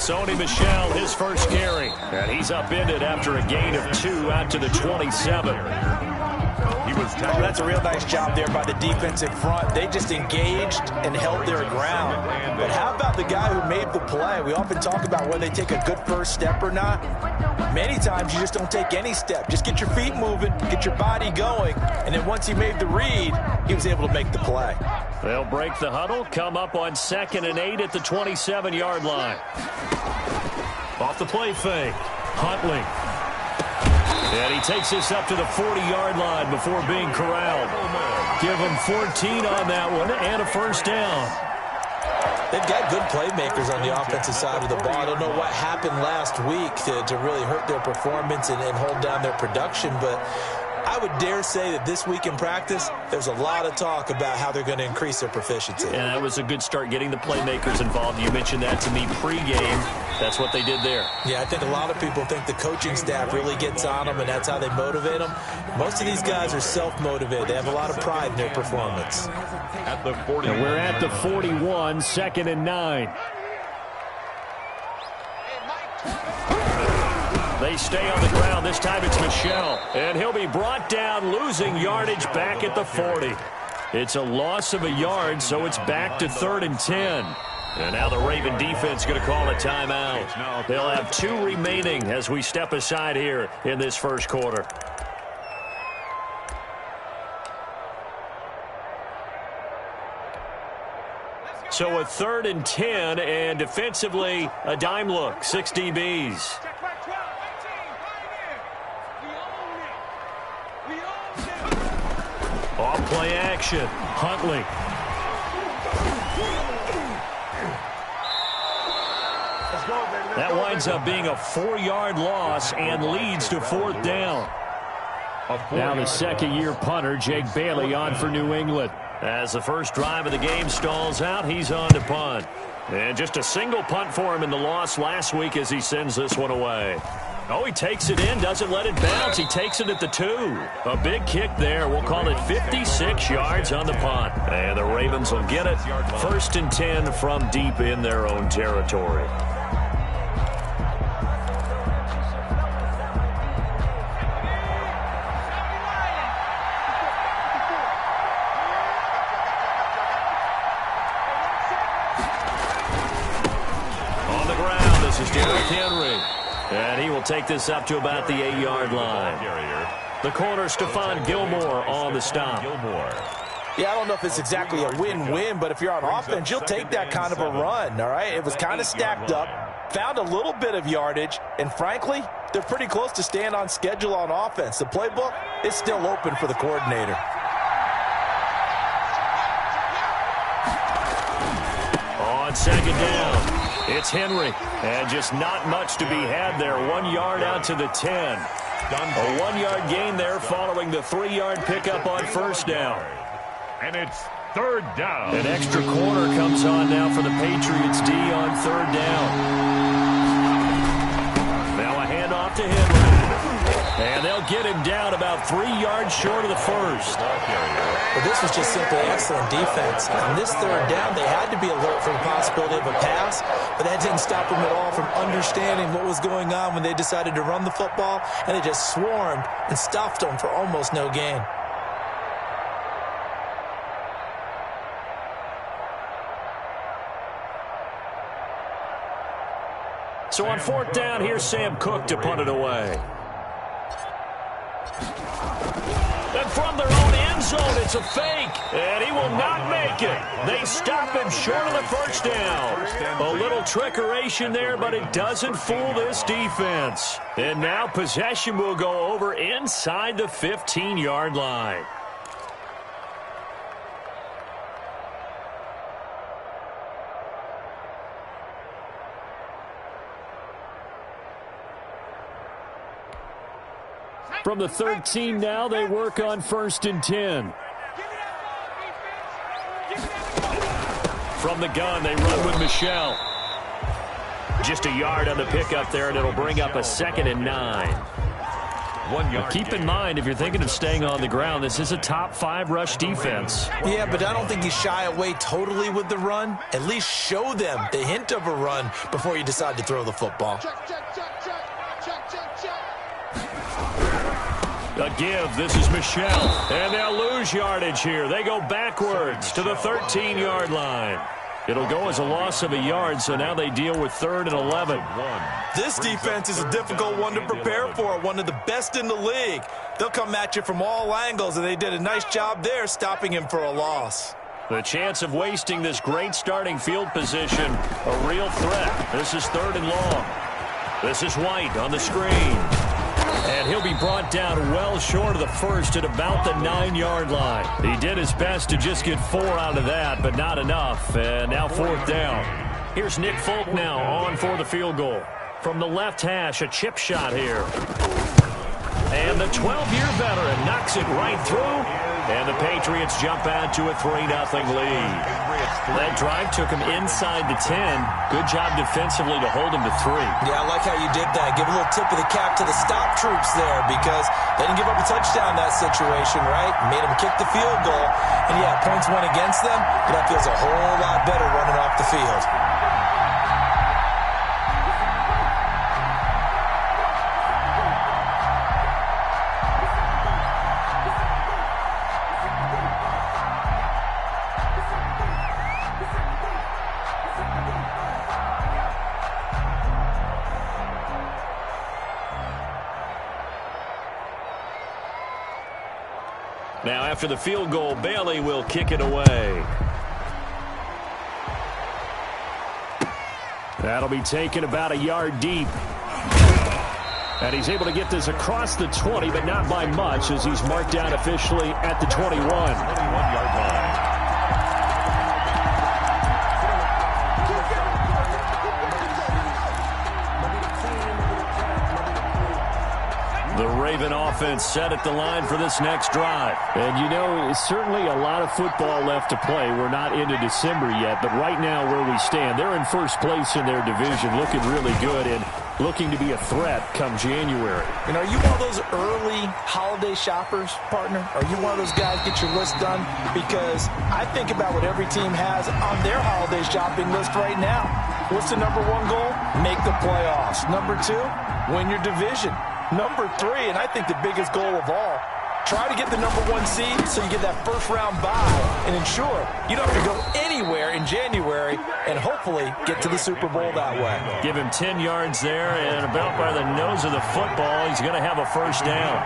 Sony Michel, his first carry. And he's upended after a gain of 2 out to the 27. Oh, that's a real nice job there by the defensive front. They just engaged and held their ground. But how about the guy who made the play? We often talk about whether they take a good first step or not. Many times you just don't take any step. Just get your feet moving, get your body going, and then once he made the read, he was able to make the play. They'll break the huddle, come up on 2nd and 8 at the 27-yard line. Off the play fake, Huntley. And he takes this up to the 40-yard line before being corralled. Give him 14 on that one and a first down. They've got good playmakers on the offensive side of the ball. I don't know what happened last week to really hurt their performance and hold down their production, but I would dare say that this week in practice, there's a lot of talk about how they're going to increase their proficiency. And that was a good start getting the playmakers involved. You mentioned that to me pregame. That's what they did there. Yeah, I think a lot of people think the coaching staff really gets on them, and that's how they motivate them. Most of these guys are self-motivated. They have a lot of pride in their performance. At the 40, and we're at the 41, 2nd and 9. They stay on the ground. This time it's Michel. And he'll be brought down, losing yardage back at the 40. It's a loss of a yard, so it's back to 3rd and 10. And now the Raven defense going to call a timeout. They'll have 2 remaining as we step aside here in this first quarter. So a 3rd and 10, and defensively a dime look, 6 DBs. Off play action, Huntley. That winds up being a 4-yard loss and leads to 4th down. Now the second-year punter, Jake Bailey, on for New England. As the first drive of the game stalls out, he's on to punt. And just a single punt for him in the loss last week as he sends this one away. Oh, he takes it in, doesn't let it bounce. He takes it at the 2. A big kick there. We'll call it 56 yards on the punt. And the Ravens will get it. 1st and 10 from deep in their own territory. On the ground, this is Derrick Henry. And he will take this up to about the 8-yard line. The corner, Stephon Gilmore, on the stop. Yeah, I don't know if it's exactly a win-win, but if you're on offense, you'll take that kind of a run, all right? It was kind of stacked up, found a little bit of yardage, and frankly, they're pretty close to staying on schedule on offense. The playbook is still open for the coordinator. On 2nd down. It's Henry, and just not much to be had there. 1 yard out to the 10. A 1-yard gain there following the 3-yard pickup on 1st down. And it's 3rd down. An extra corner comes on now for the Patriots D on 3rd down. Now a handoff to Henry. And they'll get him down about 3 yards short of the first. Well, this was just simply excellent defense. On this 3rd down, they had to be alert for the possibility of a pass, but that didn't stop them at all from understanding what was going on when they decided to run the football, and they just swarmed and stuffed them for almost no gain. So on 4th down, here's Sam Cook to punt it away. And from their own end zone, it's a fake. And he will not make it. They stop him short of the first down. A little trickeration there, but it doesn't fool this defense. And now possession will go over inside the 15-yard line. From the 13 now, they work on 1st and 10. From the gun, they run with Michel. Just a yard on the pickup there, and it'll bring up a 2nd and 9. 1 yard. But keep in mind, if you're thinking of staying on the ground, this is a top 5 rush defense. Yeah, but I don't think you shy away totally with the run. At least show them the hint of a run before you decide to throw the football. A give. This is Michelle. And they'll lose yardage here. They go backwards to the 13-yard line. It'll go as a loss of a yard, so now they deal with 3rd and 11. This defense is a difficult one to prepare for, one of the best in the league. They'll come at you from all angles, and they did a nice job there stopping him for a loss. The chance of wasting this great starting field position, a real threat. This is 3rd and long. This is White on the screen. And he'll be brought down well short of the first at about the 9-yard line. He did his best to just get 4 out of that, but not enough. And now 4th down. Here's Nick Folk now on for the field goal. From the left hash, a chip shot here. And the 12-year veteran knocks it right through. And the Patriots jump out to a 3-0 lead. That drive took him inside the 10. Good job defensively to hold him to 3. Yeah, I like how you did that. Give a little tip of the cap to the stop troops there because they didn't give up a touchdown in that situation, right? Made them kick the field goal. And, yeah, points went against them, but that feels a whole lot better running off the field. Now, after the field goal, Bailey will kick it away. That'll be taken about a yard deep. And he's able to get this across the 20, but not by much, as he's marked down officially at the 21. 21-yard line. The Raven offense set at the line for this next drive. And, you know, it's certainly a lot of football left to play. We're not into December yet, but right now where we stand, they're in first place in their division, looking really good and looking to be a threat come January. You know, are you one of those early holiday shoppers, partner? Are you one of those guys get your list done? Because I think about what every team has on their holiday shopping list right now. What's the number 1 goal? Make the playoffs. Number 2, win your division. Number 3, and I think the biggest goal of all, try to get the number 1 seed so you get that first-round bye and ensure you don't have to go anywhere in January and hopefully get to the Super Bowl that way. Give him 10 yards there, and about by the nose of the football, he's going to have a first down.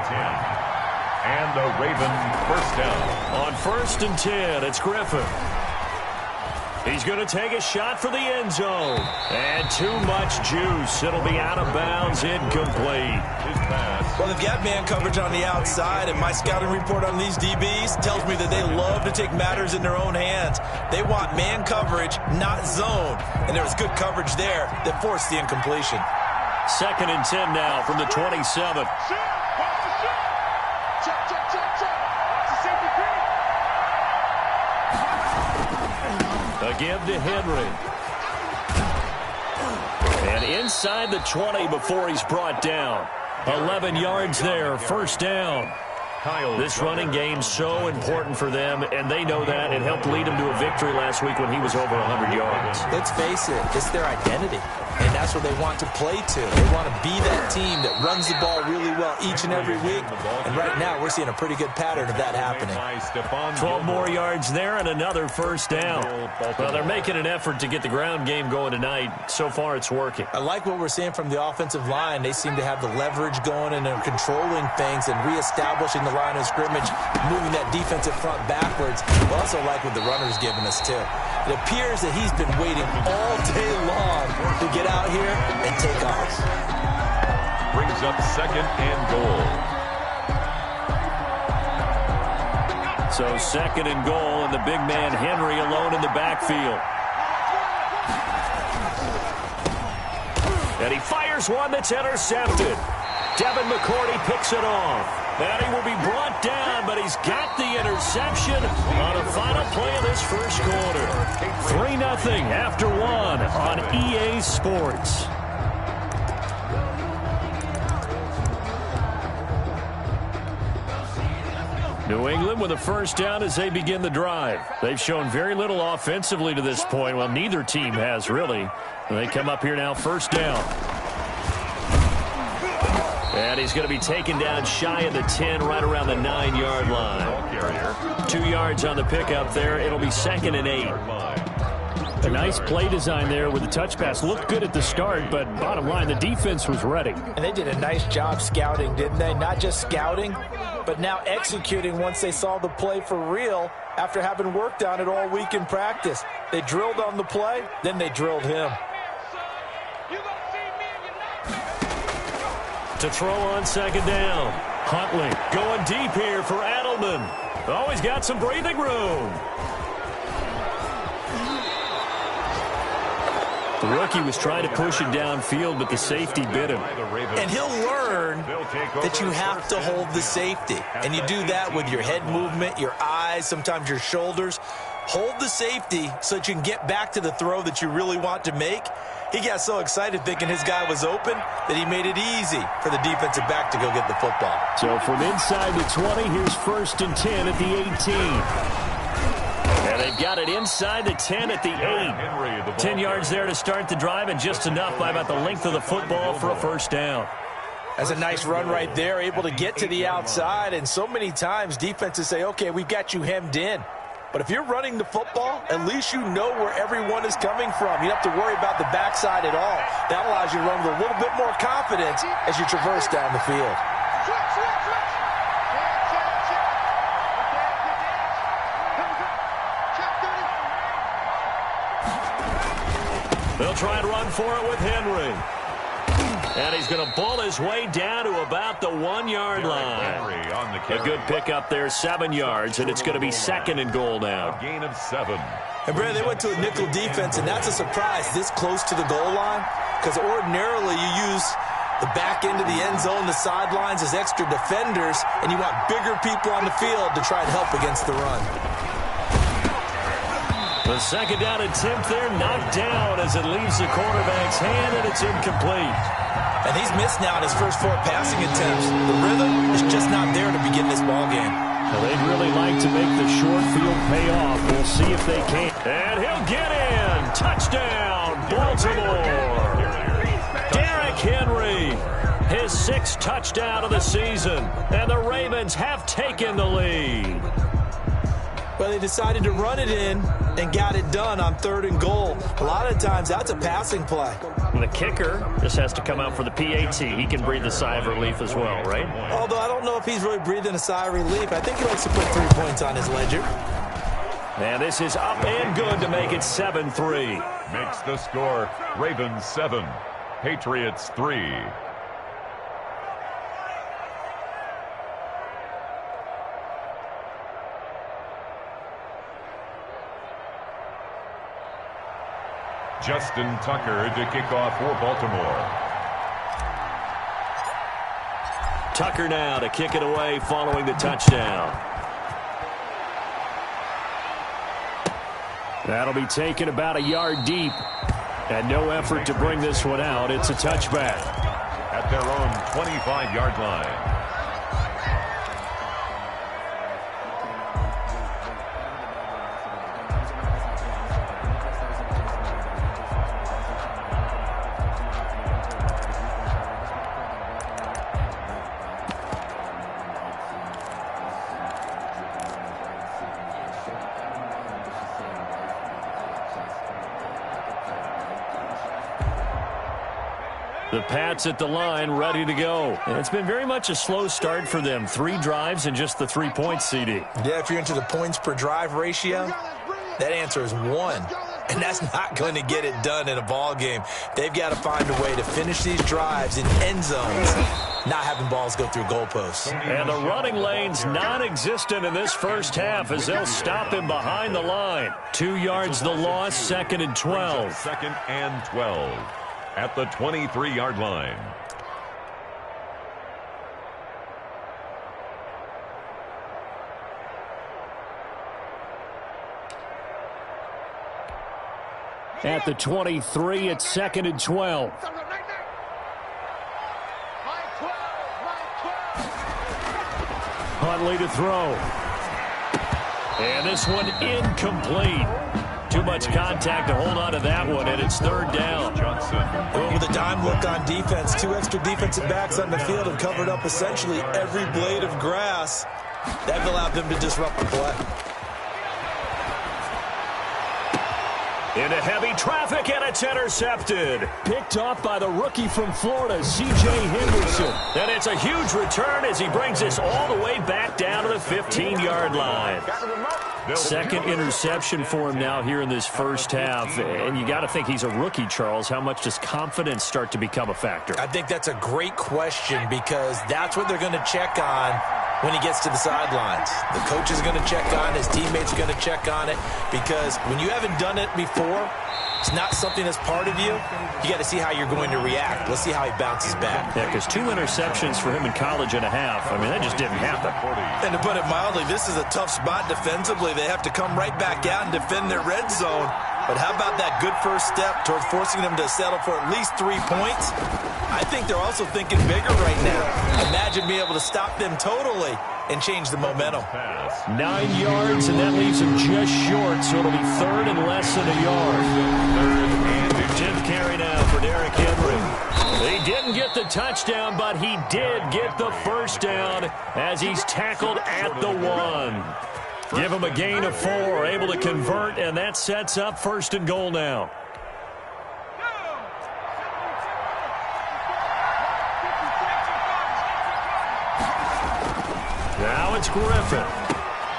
And the Raven first down. On 1st and 10, it's Griffin. He's going to take a shot for the end zone. And too much juice. It'll be out of bounds, incomplete. Well, they've got man coverage on the outside, and my scouting report on these DBs tells me that they love to take matters in their own hands. They want man coverage, not zone. And there was good coverage there that forced the incompletion. 2nd and 10 now from the 27. A give to Henry. And inside the 20 before he's brought down. 11 yards there, first down. This running game so important for them, and they know that. It helped lead them to a victory last week when he was over 100 yards. Let's face it, it's their identity, and that's what they want to play to. They want to be that team that runs the ball really well each and every week, and right now we're seeing a pretty good pattern of that happening. 12 more yards there and another first down. Well, they're making an effort to get the ground game going tonight. So far, it's working. I like what we're seeing from the offensive line. They seem to have the leverage going, and they're controlling things and reestablishing the line of scrimmage, moving that defensive front backwards. I also like what the runner's giving us, too. It appears that he's been waiting all day long to get out here and take off. Brings up 2nd and goal. So 2nd and goal, and the big man Henry alone in the backfield. And he fires one that's intercepted. Devin McCourty picks it off. And he will be brought down, but he's got the interception on a final play of this first quarter. 3-0 after 1 on EA Sports. New England with a first down as they begin the drive. They've shown very little offensively to this point. Well, neither team has, really. They come up here now, first down. And he's going to be taken down shy of the 10, right around the 9-yard line. 2 yards on the pickup there. It'll be 2nd and 8. A nice play design there with the touch pass. Looked good at the start, but bottom line, the defense was ready. And they did a nice job scouting, didn't they? Not just scouting, but now executing once they saw the play for real after having worked on it all week in practice. They drilled on the play, then they drilled him. To throw on 2nd down. Huntley going deep here for Edelman. Always got some breathing room. The rookie was trying to push it downfield, but the safety bit him. And he'll learn that you have to hold the safety. And you do that with your head movement, your eyes, sometimes your shoulders. Hold the safety so that you can get back to the throw that you really want to make. He got so excited thinking his guy was open that he made it easy for the defensive back to go get the football. So from inside the 20, here's 1st and 10 at the 18. And they've got it inside the 10 at the 8. 10 yards there to start the drive, and just enough by about the length of the football for a first down. That's a nice run right there, able to get to the outside. And so many times defenses say, okay, we've got you hemmed in. But if you're running the football, at least you know where everyone is coming from. You don't have to worry about the backside at all. That allows you to run with a little bit more confidence as you traverse down the field. They'll try and run for it with Henry. And he's going to bull his way down to about the 1-yard line. A good pickup there, 7 yards, and it's going to be 2nd and goal now. A gain of 7. And, Brad, they went to a nickel defense, and that's a surprise this close to the goal line, because ordinarily you use the back end of the end zone, the sidelines as extra defenders, and you want bigger people on the field to try and help against the run. The 2nd down attempt there knocked down as it leaves the quarterback's hand, and it's incomplete. And he's missed now in his first 4 passing attempts. The rhythm is just not there to begin this ball game. Well, they'd really like to make the short field pay off. We'll see if they can. And he'll get in. Touchdown, Baltimore. Derrick Henry, his 6th touchdown of the season. And the Ravens have taken the lead. Well, they decided to run it in and got it done on 3rd and goal. A lot of times, that's a passing play. And the kicker just has to come out for the PAT. He can breathe a sigh of relief as well, right? Although I don't know if he's really breathing a sigh of relief. I think he likes to put 3 points on his ledger. And this is up and good to make it 7-3. Makes the score Ravens 7, Patriots 3. Justin Tucker to kick off for Baltimore. Tucker now to kick it away following the touchdown. That'll be taken about a yard deep. And no effort to bring this one out. It's a touchback. At their own 25-yard line. The Pats at the line, ready to go. And it's been very much a slow start for them. 3 drives and just the 3 points, CD. Yeah, if you're into the points per drive ratio, that answer is 1. And that's not going to get it done in a ball game. They've got to find a way to finish these drives in end zones, not having balls go through goalposts. And the running lane's non-existent in this first half as they'll stop him behind the line. 2 yards the loss, 2nd and 12. 2nd and 12. At the 23-yard line. At the 23, it's 2nd and 12. Huntley to throw. And this one incomplete. Too much contact to hold on to that one, and it's third down. Well, with a dime look on defense, 2 extra defensive backs on the field and covered up essentially every blade of grass. That allowed them to disrupt the play. Into heavy traffic, and it's intercepted. Picked off by the rookie from Florida, C.J. Henderson. And it's a huge return as he brings us all the way back down to the 15-yard line. Second interception for him now here in this first half. And you got to think he's a rookie, Charles. How much does confidence start to become a factor? I think that's a great question because that's what they're going to check on when he gets to the sidelines. The coach is going to check on it. His teammates are going to check on it because when you haven't done it before, it's not something that's part of you. You got to see how you're going to react. Let's see how he bounces back. Yeah, because 2 interceptions for him in college and a half. I mean, that just didn't happen. And to put it mildly, this is a tough spot defensively. They have to come right back out and defend their red zone. But how about that good first step towards forcing them to settle for at least 3 points? I think they're also thinking bigger right now. Imagine being able to stop them totally and change the momentum. 9 yards, and that leaves him just short, so it'll be third and less than a yard. 10th carry now for Derrick Henry. He didn't get the touchdown, but he did get the first down as he's tackled at the 1. Give him a gain of 4, able to convert, and that sets up first and goal now. Now it's Griffin.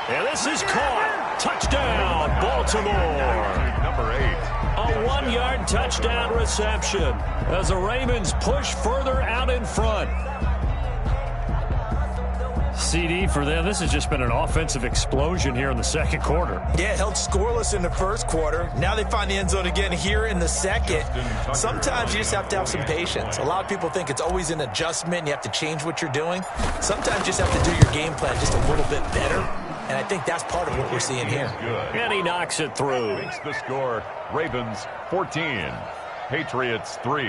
And this is caught. Touchdown, Baltimore. Number 8. A 1-yard touchdown reception as the Ravens push further out in front. CD for them. This has just been an offensive explosion here in the second quarter. Yeah, held scoreless in the first quarter. Now they find the end zone again here in the second. Sometimes you just have to have some patience. A lot of people think it's always an adjustment. You have to change what you're doing. Sometimes you just have to do your game plan just a little bit better. And I think that's part of what we're seeing here. And he knocks it through. Makes the score, Ravens 14, Patriots 3.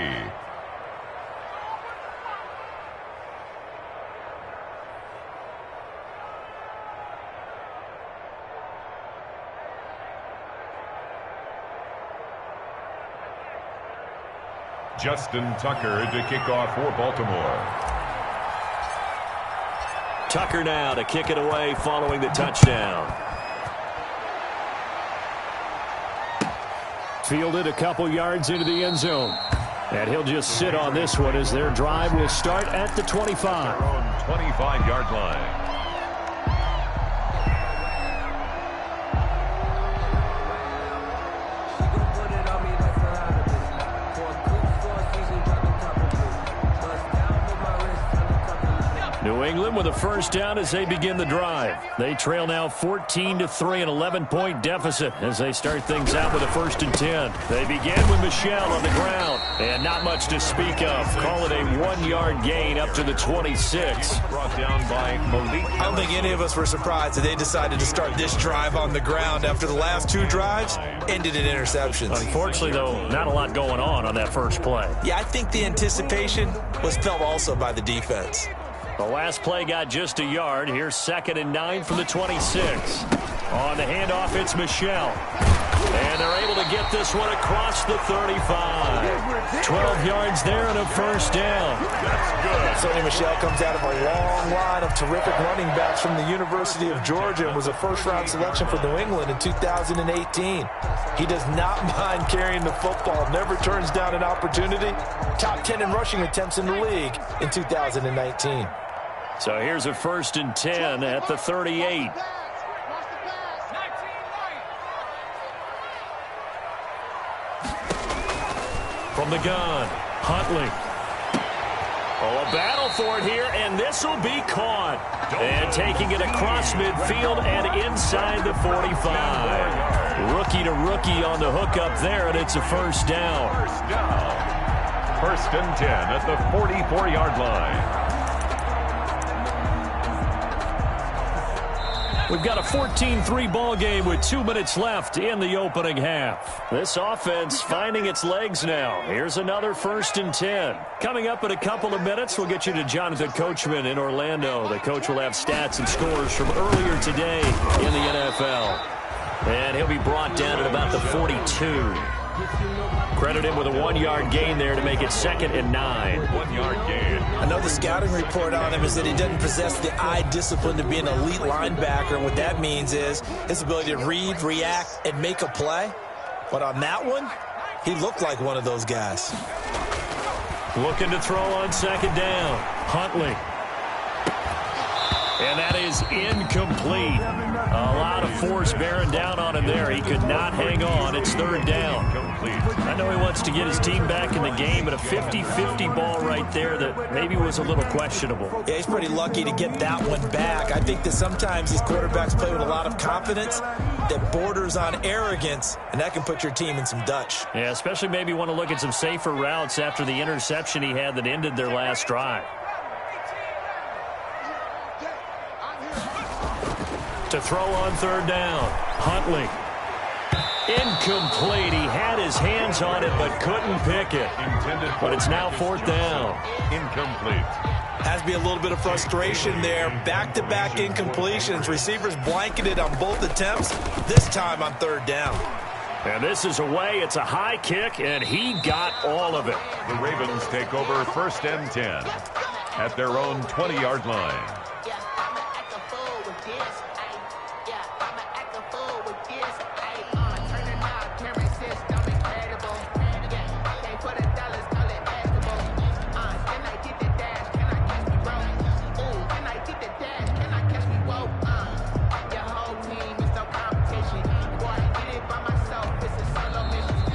Justin Tucker to kick off for Baltimore. Tucker now to kick it away following the touchdown. Fielded a couple yards into the end zone. And he'll just sit on this one as their drive will start at the 25. Their own 25-yard line. New England with a first down as they begin the drive. They trail now 14-3, an 11-point deficit as they start things out with a 1st and 10. They begin with Michel on the ground, and not much to speak of. Call it a 1-yard gain up to the 26. Brought down by Malik. I don't think any of us were surprised that they decided to start this drive on the ground after the last 2 drives ended in interceptions. Unfortunately, though, not a lot going on that first play. Yeah, I think the anticipation was felt also by the defense. The last play got just a yard. Here's 2nd and 9 from the 26. On the handoff, it's Michel. And they're able to get this one across the 35. 12 yards there and a first down. That's good. Sonny Michel comes out of a long line of terrific running backs from the University of Georgia and was a first-round selection for New England in 2018. He does not mind carrying the football, never turns down an opportunity. Top 10 in rushing attempts in the league in 2019. So here's a 1st and 10 at the 38. From the gun, Huntley. Oh, a battle for it here, and this will be caught. And taking it across midfield and inside the 45. Rookie to rookie on the hook up there, and it's a first down. 1st and 10 at the 44-yard line. We've got a 14-3 ball game with 2 minutes left in the opening half. This offense finding its legs now. Here's another 1st and 10. Coming up in a couple of minutes, we'll get you to Jonathan Coachman in Orlando. The coach will have stats and scores from earlier today in the NFL. And he'll be brought down at about the 42. Credit him with a 1-yard gain there to make it 2nd and 9. 1-yard gain. Another scouting report on him is that he doesn't possess the eye discipline to be an elite linebacker. And what that means is his ability to read, react, and make a play. But on that one, he looked like one of those guys. Looking to throw on 2nd down. Huntley. And that is incomplete. A lot of force bearing down on him there. He could not hang on. It's 3rd down. I know he wants to get his team back in the game, but a 50-50 ball right there that maybe was a little questionable. Yeah, he's pretty lucky to get that one back. I think that sometimes these quarterbacks play with a lot of confidence that borders on arrogance, and that can put your team in some Dutch. Yeah, especially maybe want to look at some safer routes after the interception he had that ended their last drive. To throw on 3rd down. Huntley. Incomplete. He had his hands on it but couldn't pick it. But it's now 4th down. Incomplete. Has to be a little bit of frustration there. Back-to-back incompletions. Receivers blanketed on both attempts, this time on 3rd down. And this is away. It's a high kick, and he got all of it. The Ravens take over 1st and 10 at their own 20-yard line.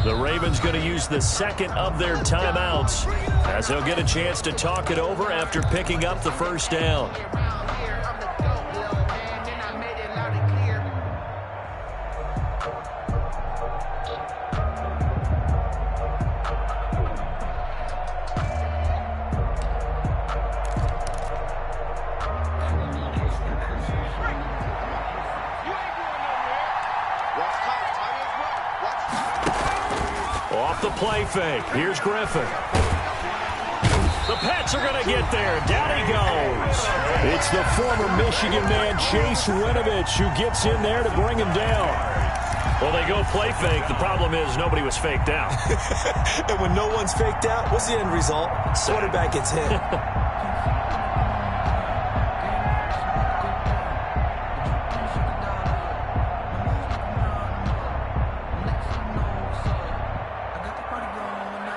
The Ravens going to use the 2nd of their timeouts as they'll get a chance to talk it over after picking up the 1st down. Off the play fake. Here's Griffin. The Pats are going to get there. Down he goes. It's the former Michigan man, Chase Winovich, who gets in there to bring him down. Well, they go play fake. The problem is nobody was faked out. And when no one's faked out, what's the end result? Quarterback gets hit.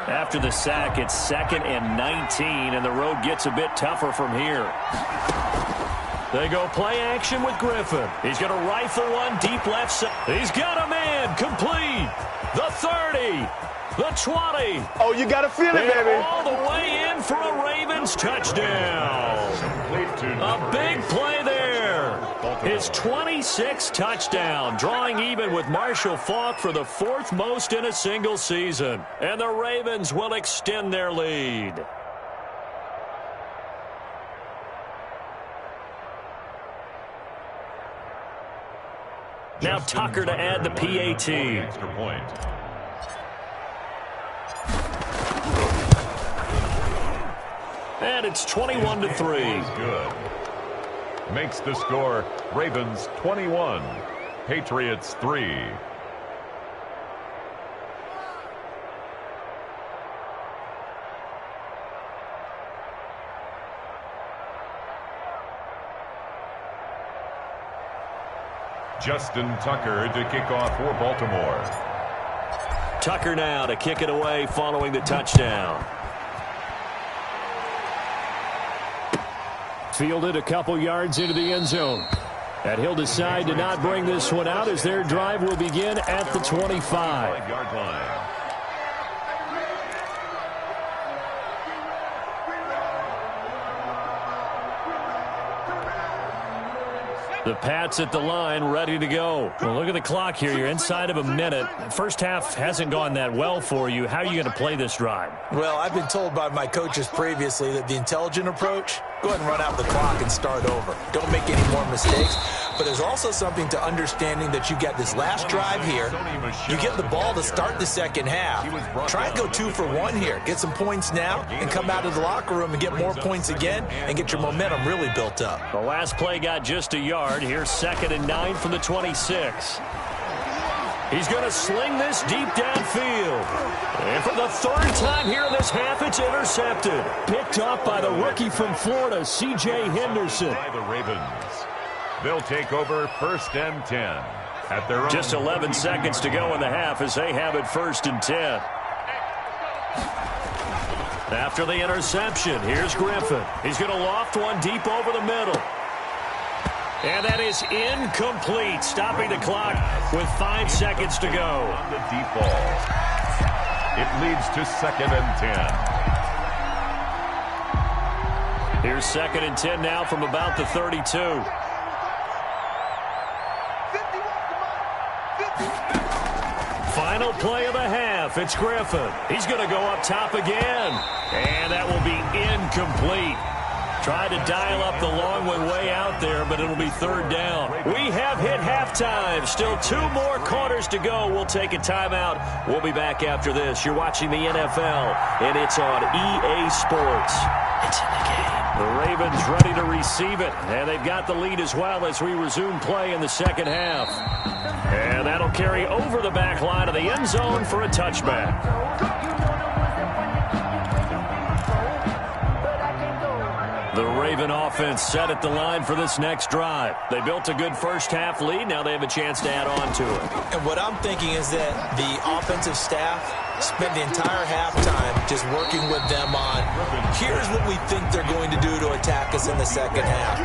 After the sack, it's 2nd and 19, and the road gets a bit tougher from here. They go play action with Griffin. He's going to rifle one deep left side. He's got a man complete. The 30, the 20. Oh, you got to feel it, baby. All the way in for a Ravens touchdown. A big play there. His 26th touchdown, drawing even with Marshall Faulk for the 4th most in a single season. And the Ravens will extend their lead. Now Tucker to add the PAT. Extra point. And it's 21-3. Good. Makes the score Ravens 21, Patriots 3. Justin Tucker to kick off for Baltimore. Tucker now to kick it away following the touchdown. Fielded a couple yards into the end zone. And he'll decide to not bring this one out as their drive will begin at the 25-yard line. The Pats at the line, ready to go. Well, look at the clock here. You're inside of a minute. First half hasn't gone that well for you. How are you going to play this drive? Well, I've been told by my coaches previously that the intelligent approach, go ahead and run out the clock and start over. Don't make any more mistakes. but there's also something to understanding that you get this last drive here. You get the ball to start the second half. Try and go 2 for 1 here. Get some points now and come out of the locker room and get more points again and get your momentum really built up. The last play got just a yard. Here's 2nd and 9 from the 26. He's going to sling this deep downfield. And for the 3rd time here in this half, it's intercepted. Picked off by the rookie from Florida, C.J. Henderson. By the Ravens. They'll take over 1st and 10 at their own. Just 11 seconds to go in the half as they have it 1st and 10. After the interception, here's Griffin. He's going to loft one deep over the middle. And that is incomplete, stopping the clock with 5 seconds to go. On the deep ball. It leads to 2nd and 10. Here's 2nd and 10 now from about the 32. Final play of the half. It's Griffin. He's going to go up top again. And that will be incomplete. Tried to dial up the long one way out there, but it'll be 3rd down. We have hit halftime. Still 2 more quarters to go. We'll take a timeout. We'll be back after this. You're watching the NFL, and it's on EA Sports. It's in the game. The Ravens ready to receive it, and they've got the lead as well as we resume play in the second half. And that'll carry over the back line of the end zone for a touchback. The Raven offense set at the line for this next drive. They built a good first half lead. Now they have a chance to add on to it. And what I'm thinking is that the offensive staff spent the entire halftime just working with them on, here's what we think they're going to do to attack us in the second half.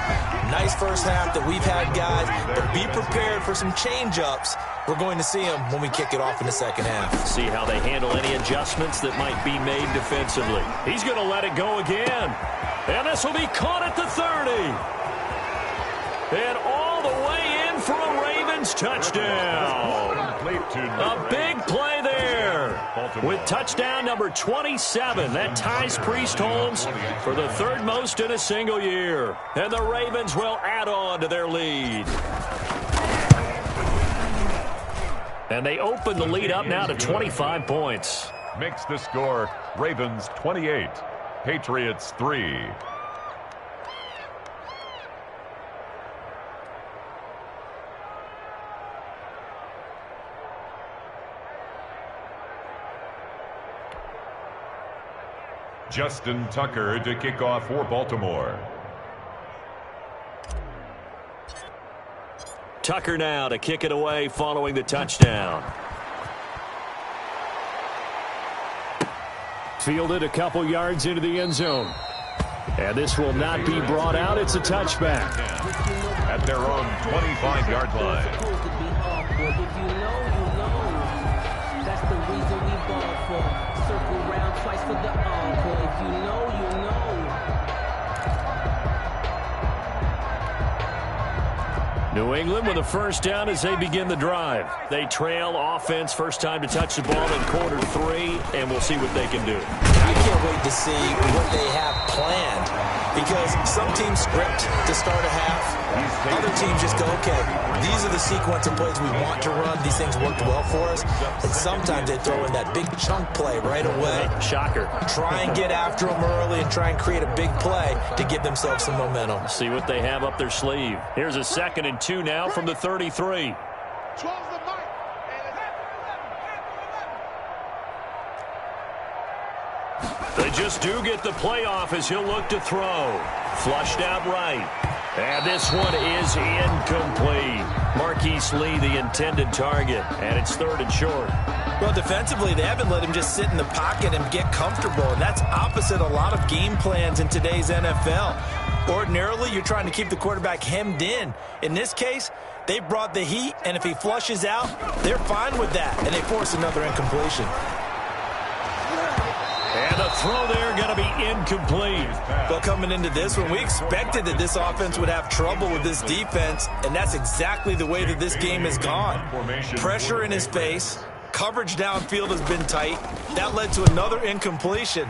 Nice first half that we've had, guys, but be prepared for some change-ups. We're going to see them when we kick it off in the second half. See how they handle any adjustments that might be made defensively. He's going to let it go again. And this will be caught at the 30. And all the way in for a Ravens touchdown. A big play there. With touchdown number 27. That ties Priest Holmes for the 3rd most in a single year. And the Ravens will add on to their lead. And they open the lead up now to 25 points. Makes the score Ravens 28. Patriots 3. Justin Tucker to kick off for Baltimore. Tucker now to kick it away following the touchdown. Fielded a couple yards into the end zone. And this will not be brought out. It's a touchback. At their own 25-yard line. That's the reason we ball for. Circle round twice for the encore. If you know, you know. New England with a first down as they begin the drive. They trail offense, first time to touch the ball in quarter 3, and we'll see what they can do. I can't wait to see what they have planned, because some teams script to start a half. Other teams just go, okay, these are the sequence of plays we want to run. These things worked well for us. And sometimes they throw in that big chunk play right away. Shocker. Try and get after them early and try and create a big play to give themselves some momentum. See what they have up their sleeve. Here's a 2nd and 2 now from the 33. They just do get the playoff as he'll look to throw. Flushed out right. And this one is incomplete. Marquise Lee, the intended target, and it's 3rd and short. Well, defensively, they haven't let him just sit in the pocket and get comfortable, and that's opposite a lot of game plans in today's NFL. Ordinarily, you're trying to keep the quarterback hemmed in. In this case, they brought the heat, and if he flushes out, they're fine with that, and they force another incompletion. And the throw there going to be incomplete. Well, coming into this one, we expected that this offense would have trouble with this defense, and that's exactly the way that this game has gone. Pressure in his face. Coverage downfield has been tight. That led to another incompletion.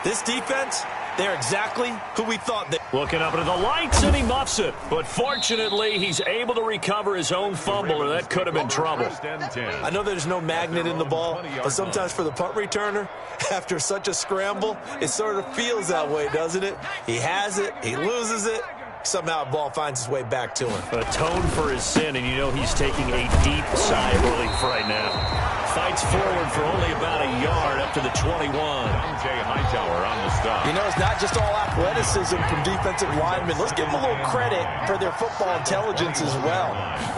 This defense, They're exactly who we thought they were. Looking up into the lights, and he muffs it. But fortunately, he's able to recover his own fumble, or that could have been trouble. I know there's no magnet in the ball, but sometimes for the punt returner, after such a scramble, it sort of feels that way, doesn't it? He has it, he loses it, somehow the ball finds its way back to him. Atone for his sin, and you know he's taking a deep sigh of relief right now. Fights forward for only about a yard up to the 21. Hightower on the stop. You know, it's not just all athleticism from defensive linemen. Let's give them a little credit for their football intelligence as well.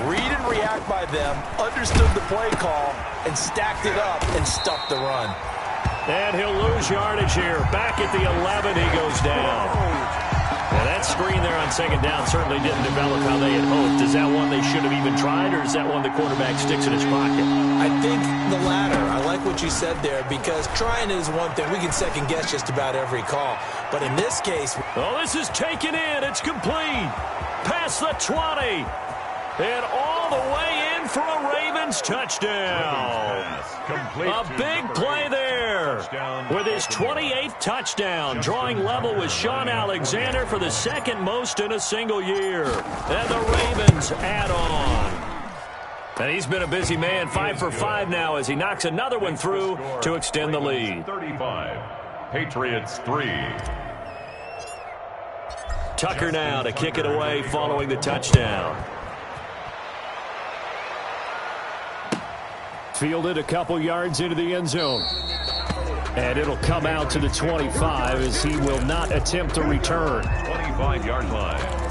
Read and react by them, understood the play call, and stacked it up and stuffed the run. And he'll lose yardage here. Back at the 11, he goes down. Well, that screen there on second down certainly didn't develop how they had hoped. Is that one they should have even tried, or is that one the quarterback sticks in his pocket? I think the latter. I like what you said there, because trying is one thing. We can second-guess just about every call. But in this case... Oh, this is taken in. It's complete. Past the 20. And all the way in for a Ravens touchdown. A big play there with his 28th touchdown, drawing level with Sean Alexander for the second most in a single year. And the Ravens add on. And he's been a busy man, 5 for 5 now as he knocks another one through to extend the lead. 35, Patriots 3. Tucker now to kick it away following the touchdown. Fielded a couple yards into the end zone. And it'll come out to the 25 as he will not attempt to return. 25-yard line.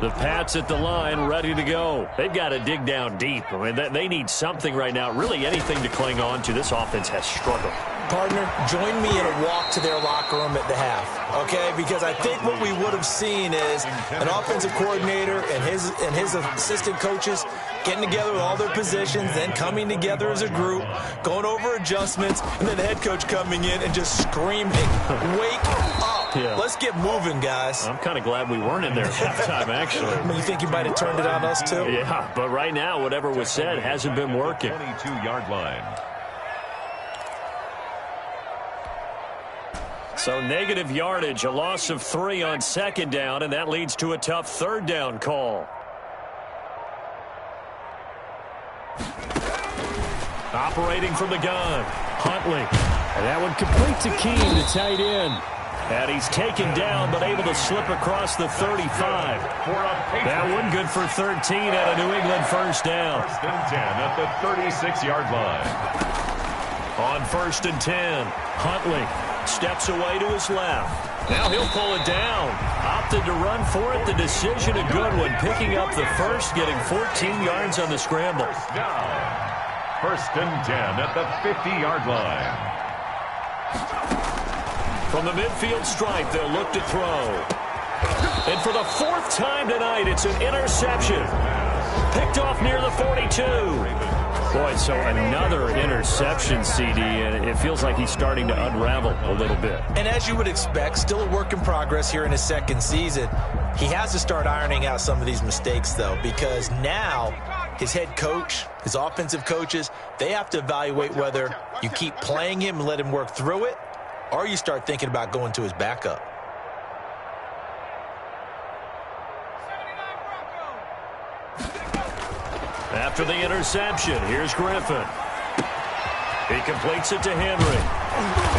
The Pats at the line, ready to go. They've got to dig down deep. I mean, they need something right now, really anything to cling on to. This offense has struggled. Partner, join me in a walk to their locker room at the half, okay? Because I think what we would have seen is an offensive coordinator and his assistant coaches getting together with all their positions, then coming together as a group, going over adjustments, and then the head coach coming in and just screaming, "Wake up. Yeah. Let's get moving, guys." I'm kind of glad we weren't in there at halftime, actually. I mean, you think you might have turned it on us, too? Yeah, but right now, whatever was said hasn't been working. 22-yard line. So negative yardage, a loss of 3 on second down, and that leads to a tough third down call. Operating from the gun, Huntley. And that one complete to Keene, the tight end. And he's taken down, but able to slip across the 35. That one good for 13 at a New England first down. First and 10 at the 36-yard line. On first and 10, Huntley steps away to his left. Now he'll pull it down. Opted to run for it. The decision a good one. Picking up the first, getting 14 yards on the scramble. First and 10 at the 50-yard line. From the midfield stripe, they'll look to throw. And for the 4th time tonight, it's an interception. Picked off near the 42. Boy, so another interception, CD, and it feels like he's starting to unravel a little bit. And as you would expect, still a work in progress here in his second season. He has to start ironing out some of these mistakes, though, because now his head coach, his offensive coaches, they have to evaluate whether you keep playing him and let him work through it, or you start thinking about going to his backup. After the interception, here's Griffin. He completes it to Henry.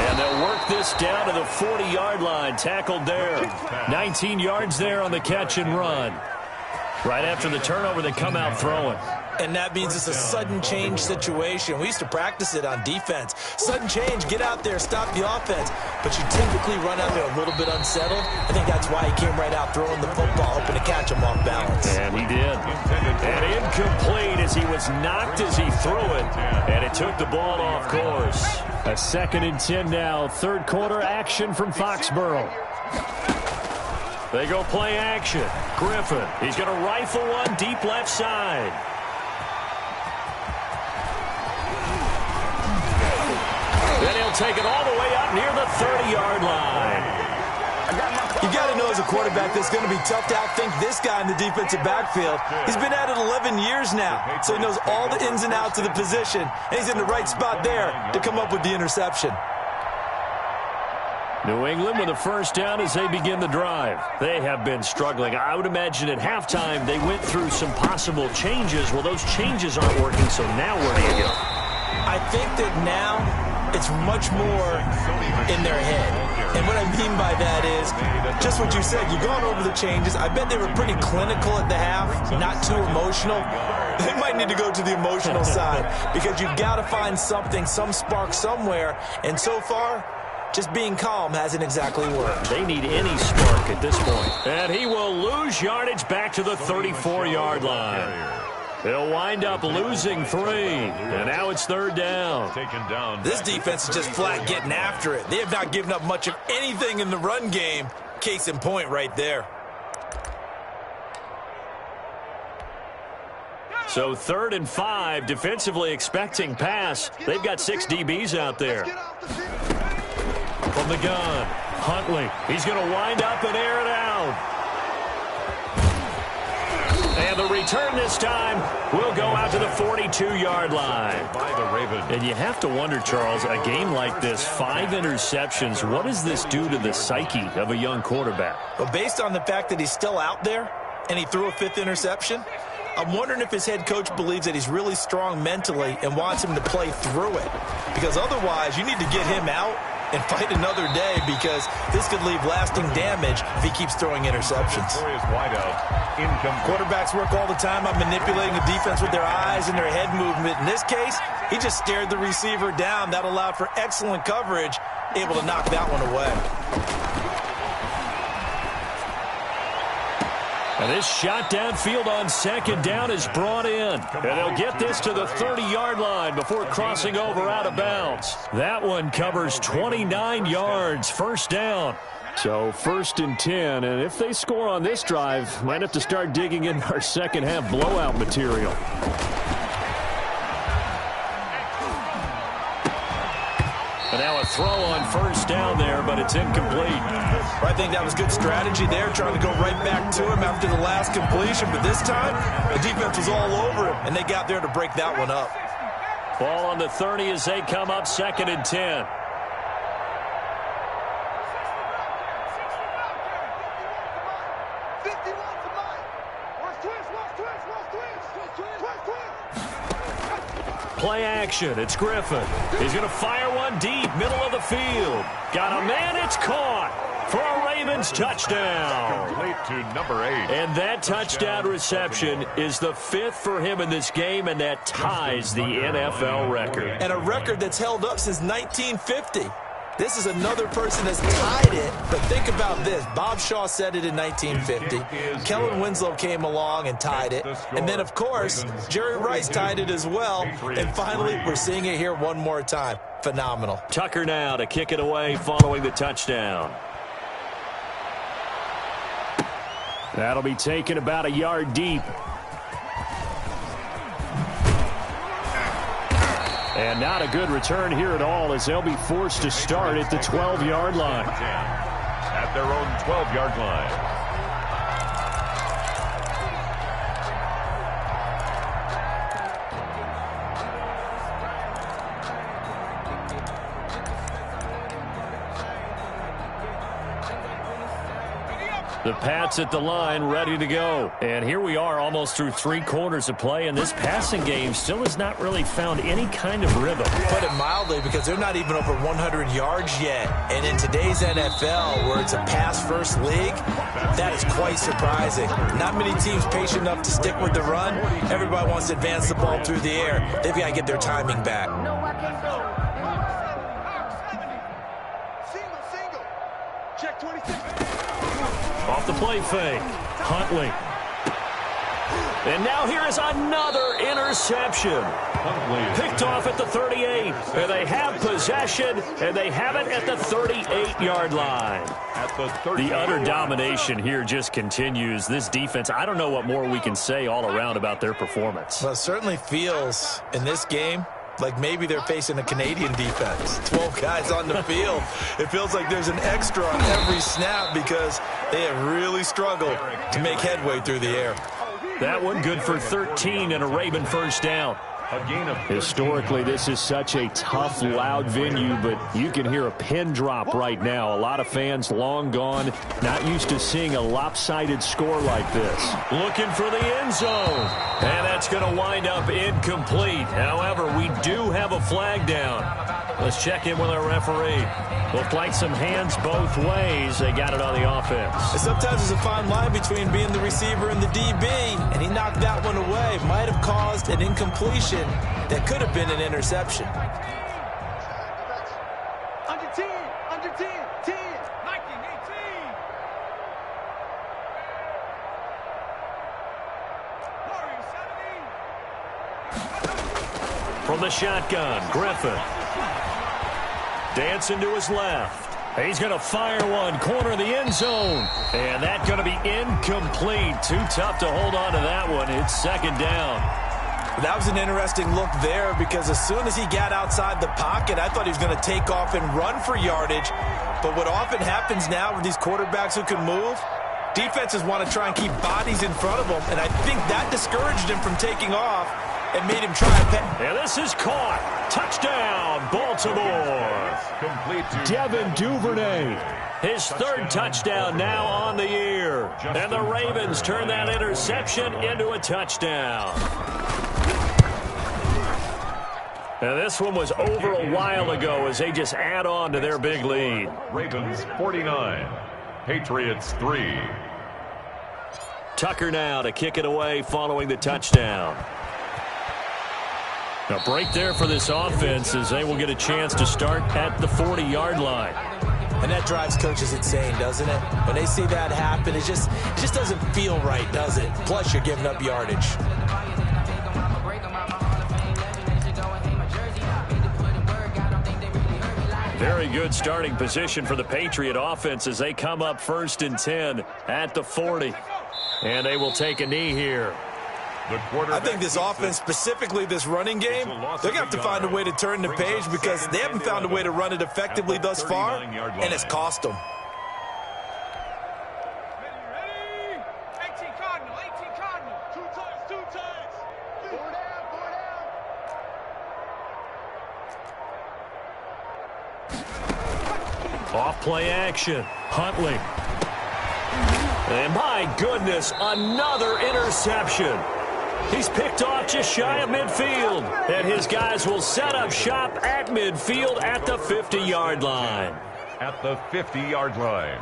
And they'll work this down to the 40-yard line, tackled there. 19 yards there on the catch and run. Right after the turnover, they come out throwing. And that means it's a sudden change situation. We used to practice it on defense. Sudden change, get out there, stop the offense. But you typically run out there a little bit unsettled. I think that's why he came right out throwing the football, hoping to catch him off balance. And he did. And incomplete as he was knocked as he threw it. And it took the ball off course. A 2nd and 10 now. Third quarter action from Foxborough. They go play action. Griffin, he's going to rifle one deep left side. Then he'll take it all the way up near the 30-yard line. You got to know as a quarterback that's going to be tough to outthink this guy in the defensive backfield. He's been at it 11 years now, so he knows all the ins and outs of the position, and he's in the right spot there to come up with the interception. New England with a first down as they begin the drive. They have been struggling. I would imagine at halftime they went through some possible changes. Well, those changes aren't working, so now where do you go? I think that now it's much more in their head. And what I mean by that is just what you said. You've gone over the changes. I bet they were pretty clinical at the half, not too emotional. They might need to go to the emotional side because you've got to find something, some spark somewhere. And so far, just being calm hasn't exactly worked. They need any spark at this point. And he will lose yardage back to the 34-yard line. He'll wind up losing 3. And now it's third down. This defense is just flat getting after it. They have not given up much of anything in the run game. Case in point right there. So 3rd and 5, defensively expecting pass. They've got 6 DBs out there. From the gun, Huntley. He's going to wind up and air it out. And the return this time will go out to the 42-yard line. By the Ravens. And you have to wonder, Charles, a game like this, 5 interceptions, what does this do to the psyche of a young quarterback? Well, based on the fact that he's still out there and he threw a 5th interception, I'm wondering if his head coach believes that he's really strong mentally and wants him to play through it. Because otherwise, you need to get him out and fight another day because this could leave lasting damage if he keeps throwing interceptions. Quarterbacks work all the time on manipulating the defense with their eyes and their head movement. In this case, he just stared the receiver down. That allowed for excellent coverage, able to knock that one away. And this shot downfield on 2nd down is brought in. And they'll get this to the 30-yard line before crossing over out of bounds. That one covers 29 yards, first down. So 1st and 10, and if they score on this drive, might have to start digging in our second half blowout material. And now a throw on 1st down there, but it's incomplete. I think that was good strategy there, trying to go right back to him after the last completion. But this time, the defense was all over him, and they got there to break that one up. Ball on the 30 as they come up 2nd and 10. Play action. It's Griffin. He's going to fire one deep, middle of the field. Got a man. It's caught for a Ravens touchdown. Complete to number 8. And that touchdown reception is the 5th for him in this game, and that ties the NFL record. And a record that's held up since 1950. This is another person that's tied it, but think about this. Bob Shaw said it in 1950. Kellen Winslow came along and tied it. And then, of course, Jerry Rice tied it as well. And finally, we're seeing it here one more time. Phenomenal. Tucker now to kick it away following the touchdown. That'll be taken about a yard deep. And not a good return here at all as they'll be forced to start at the 12-yard line. At their own 12-yard line. The Pats at the line, ready to go. And here we are almost through 3 quarters of play, and this passing game still has not really found any kind of rhythm. Put it mildly, because they're not even over 100 yards yet. And in today's NFL, where it's a pass-first league, that is quite surprising. Not many teams patient enough to stick with the run. Everybody wants to advance the ball through the air. They've got to get their timing back. Check 26. Off the play fake, Huntley. And now here is another interception. Picked off at the 38. And they have possession, and they have it at the 38-yard line. The utter domination here just continues. This defense, I don't know what more we can say all around about their performance. Well, it certainly feels in this game like maybe they're facing a Canadian defense. 12 guys on the field. It feels like there's an extra on every snap because they have really struggled to make headway through the air. That one good for 13 and a Raven first down. Historically, this is such a tough, loud venue, but you can hear a pin drop right now. A lot of fans long gone, not used to seeing a lopsided score like this. Looking for the end zone, and that's going to wind up incomplete. However, we do have a flag down. Let's check in with our referee. Looked like some hands both ways. They got it on the offense. Sometimes there's a fine line between being the receiver and the DB, and he knocked that one away. Might have caused an incompletion that could have been an interception. Under 10, under 10, 10, 19, 18. Warriors 17. From the shotgun, Griffin. Dancing to his left. He's going to fire one, corner of the end zone. And that's going to be incomplete. Too tough to hold on to that one. It's second down. That was an interesting look there because as soon as he got outside the pocket, I thought he was going to take off and run for yardage. But what often happens now with these quarterbacks who can move, defenses want to try and keep bodies in front of them. And I think that discouraged him from taking off and made him try and and this is caught. Touchdown, Baltimore. Complete to Devin Duvernay. His third touchdown now on the year. And the Ravens turn that interception into a touchdown. Now this one was over a while ago as they just add on to their big lead. Ravens 49, Patriots 3. Tucker now to kick it away following the touchdown. A break there for this offense as they will get a chance to start at the 40-yard line. And that drives coaches insane, doesn't it? When they see that happen, it just doesn't feel right, does it? Plus, you're giving up yardage. Very good starting position for the Patriot offense as they come up 1st and 10 at the 40. And they will take a knee here. I think this offense, specifically this running game, they're going to have to find a way to turn the page because they haven't found a way to run it effectively thus far, and it's cost them. Ready? 18 Cardinal, 18 Cardinal. Two times. 4 down. Off play action. Huntley. And my goodness, another interception. He's picked off just shy of midfield. And his guys will set up shop at midfield at the 50-yard line. At the 50-yard line.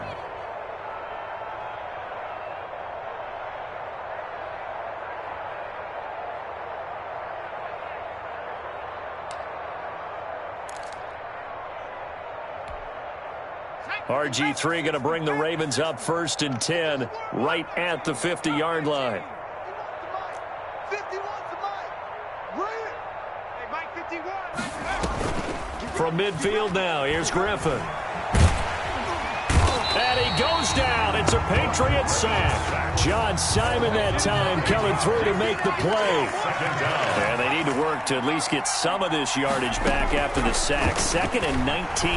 RG3 going to bring the Ravens up 1st and 10 right at the 50-yard line. 51 to Mike. Bring it. Hey, Mike 51. From midfield now, here's Griffin. And he goes down. It's a Patriot sack. John Simon that time coming through to make the play. And they need to work to at least get some of this yardage back after the sack. 2nd and 19.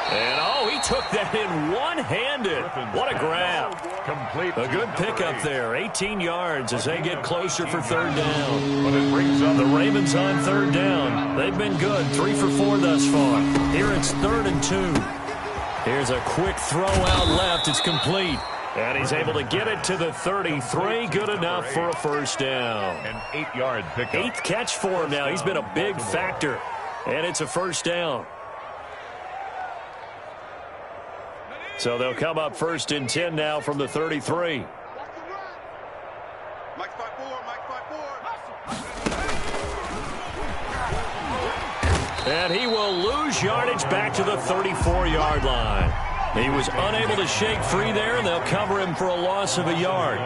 And, oh, he took that in one-handed. What a grab. A good pickup there. 18 yards as they get closer for 3rd down. The Ravens on 3rd down. They've been good. 3 for 4 thus far. Here it's 3rd and 2. Here's a quick throw out left. It's complete. And he's able to get it to the 33. Good enough for a 1st down. An 8-yard pickup. 8th catch for him now. He's been a big factor. And it's a 1st down. So they'll come up 1st and 10 now from the 33. Mike 5-4, Mike 5-4. And he will lose yardage back to the 34-yard line. He was unable to shake free there, and they'll cover him for a loss of a yard.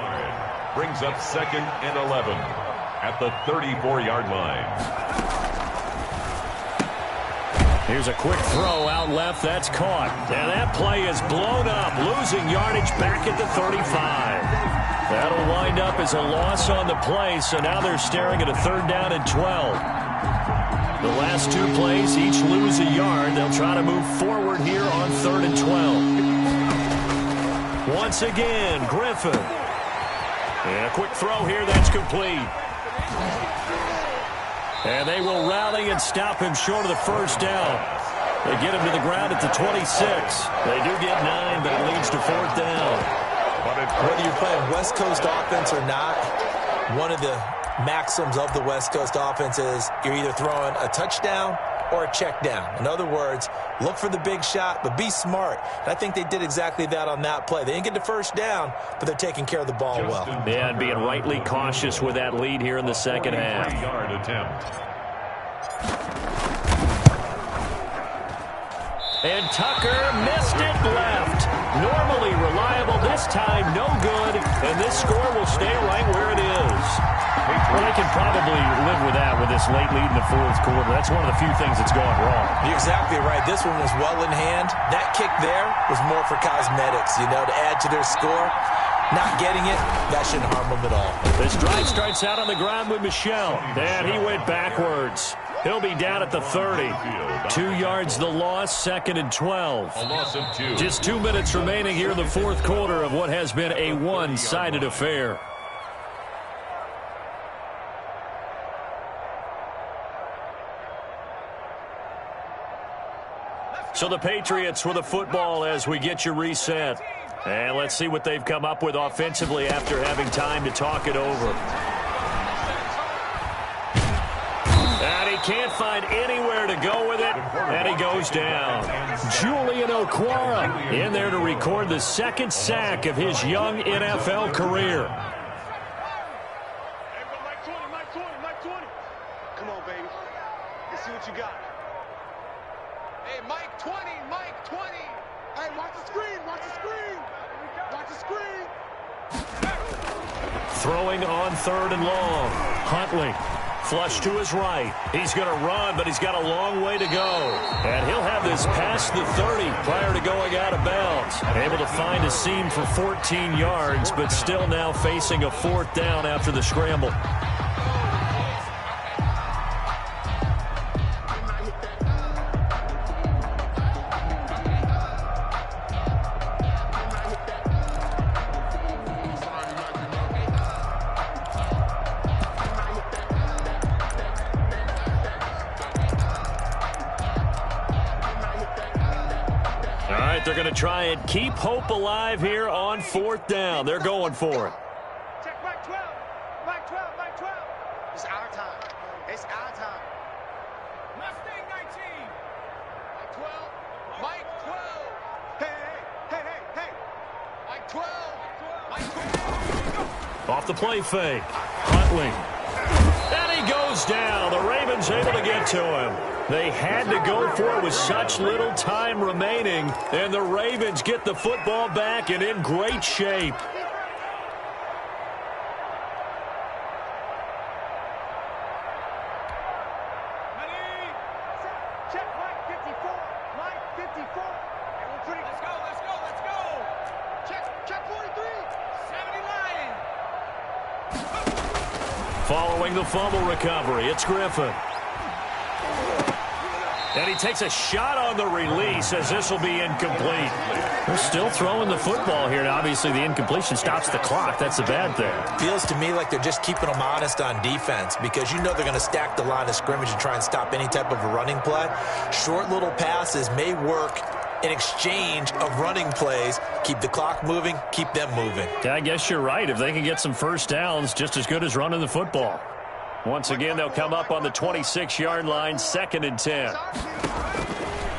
Brings up 2nd and 11 at the 34-yard line. Here's a quick throw out left. That's caught. And that play is blown up, losing yardage back at the 35. That'll wind up as a loss on the play, so now they're staring at a 3rd down and 12. The last 2 plays, each lose a yard. They'll try to move forward here on 3rd and 12. Once again, Griffin. And a quick throw here, that's complete. And they will rally and stop him short of the 1st down. They get him to the ground at the 26. They do get 9, but it leads to 4th down. Whether you're playing West Coast offense or not, one of the maxims of the West Coast offense is you're either throwing a touchdown or a check down. In other words, look for the big shot, but be smart. And I think they did exactly that on that play. They didn't get the 1st down, but they're taking care of the ball well. Yeah, and being rightly cautious with that lead here in the second half. 40-yard attempt. And Tucker missed it left. Normally reliable, this time no good, and this score will stay right where it is. Well, they can probably live with that with this late lead in the 4th quarter. That's one of the few things that's gone wrong. You're exactly right. This one was well in hand. That kick there was more for cosmetics, to add to their score. Not getting it, that shouldn't harm them at all. This drive starts out on the ground with Michel, and he went backwards. He'll be down at the 30. 2 yards the loss, 2nd and 12. A loss of 2. Just 2 minutes remaining here in the 4th quarter of what has been a one-sided affair. So the Patriots with the football as we get you reset. And let's see what they've come up with offensively after having time to talk it over. And he can't find anywhere to go with it, and he goes down. Julian Okwara in there to record the 2nd sack of his young NFL career. Mike 20. Come on, baby. Let's see what you got. Hey, Mike 20. Hey, watch the screen. Watch the screen. Throwing on 3rd and long. Huntley. Flush to his right. He's going to run, but he's got a long way to go. And he'll have this past the 30 prior to going out of bounds. Able to find a seam for 14 yards, but still now facing a 4th down after the scramble. They're going to try and keep hope alive here on 4th down. They're going for it. Check Mike 12. Mike 12. It's our time. Mustang 19. Mike 12. Hey. Mike 12. Off the play fake. Huntley. And he goes down. The Ravens able to get to him. They had to go for it with such little time remaining, and the Ravens get the football back and in great shape. Check Mike 54. Let's go. Check 43. 70 Lions. Following the fumble recovery, it's Griffin. And he takes a shot on the release as this will be incomplete. They're still throwing the football here, and obviously the incompletion stops the clock. That's the bad thing. Feels to me like they're just keeping them honest on defense because they're going to stack the line of scrimmage and try and stop any type of a running play. Short little passes may work in exchange of running plays. Keep the clock moving, keep them moving. Yeah, I guess you're right. If they can get some 1st downs, just as good as running the football. Once again, they'll come up on the 26-yard line, 2nd and 10.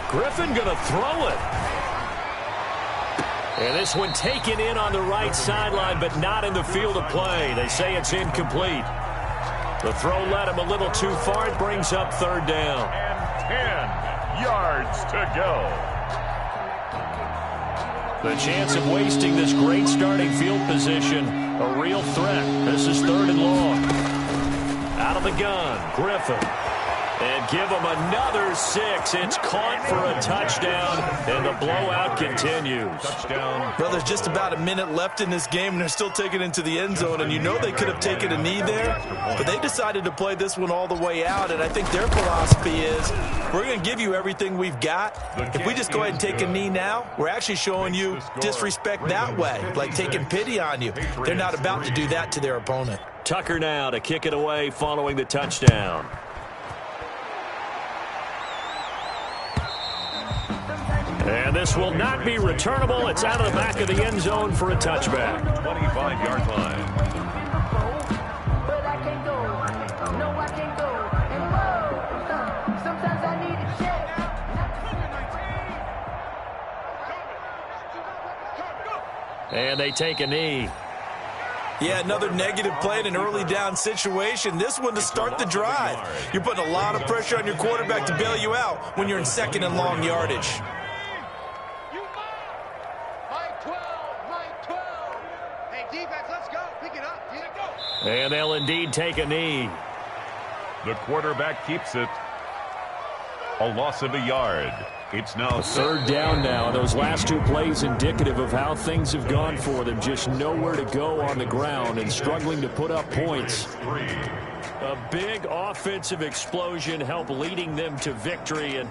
Griffin going to throw it. And this one taken in on the right sideline, but not in the field of play. They say it's incomplete. The throw led him a little too far. It brings up 3rd down. And 10 yards to go. The chance of wasting this great starting field position, a real threat. This is 3rd and long. Out of the gun, Griffin. And give them another 6. It's caught for a touchdown, and the blowout continues. Touchdown. Well, there's just about a minute left in this game, and they're still taking it into the end zone. And you know they could have taken a knee there, but they decided to play this one all the way out. And I think their philosophy is, we're going to give you everything we've got. If we just go ahead and take a knee now, we're actually showing you disrespect that way, like taking pity on you. They're not about to do that to their opponent. Tucker now to kick it away following the touchdown. And this will not be returnable. It's out of the back of the end zone for a touchback. 25-yard line. But I can't go. No, I can't go. And whoa, sometimes I need a check. And they take a knee. Yeah, another negative play in an early down situation. This one to start the drive. You're putting a lot of pressure on your quarterback to bail you out when you're in second and long yardage. And they'll indeed take a knee. The quarterback keeps it. A loss of a yard. It's now third down now. Those last two plays indicative of how things have gone for them. Just nowhere to go on the ground and struggling to put up points. A big offensive explosion helped leading them to victory. And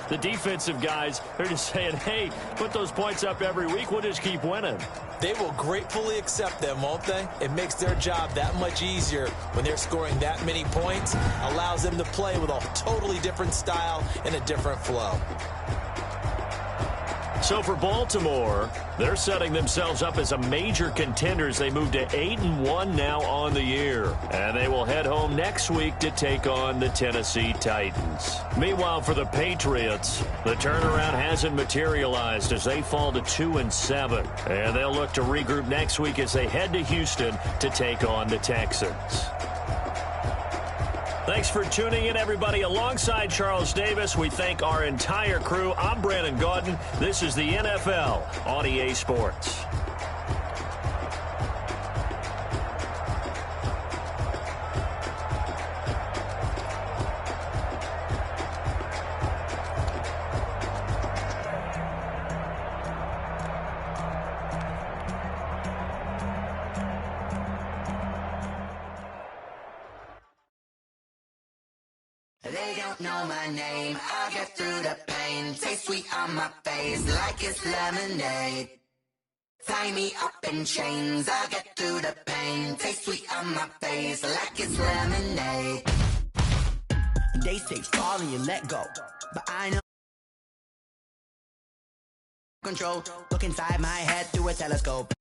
the defensive guys, they're just saying, hey, put those points up every week. We'll just keep winning. They will gratefully accept them, won't they? It makes their job that much easier when they're scoring that many points. Allows them to play with a totally different style and a different flow. So for Baltimore, they're setting themselves up as a major contender as they move to 8-1 now on the year. And they will head home next week to take on the Tennessee Titans. Meanwhile, for the Patriots, the turnaround hasn't materialized as they fall to 2-7. And they'll look to regroup next week as they head to Houston to take on the Texans. Thanks for tuning in, everybody. Alongside Charles Davis, we thank our entire crew. I'm Brandon Gaudin. This is the NFL on EA Sports. They don't know my name, I'll get through the pain. Taste sweet on my face like it's lemonade. Tie me up in chains, I'll get through the pain. Taste sweet on my face like it's lemonade. They say fall and you let go, but I know control. Look inside my head through a telescope.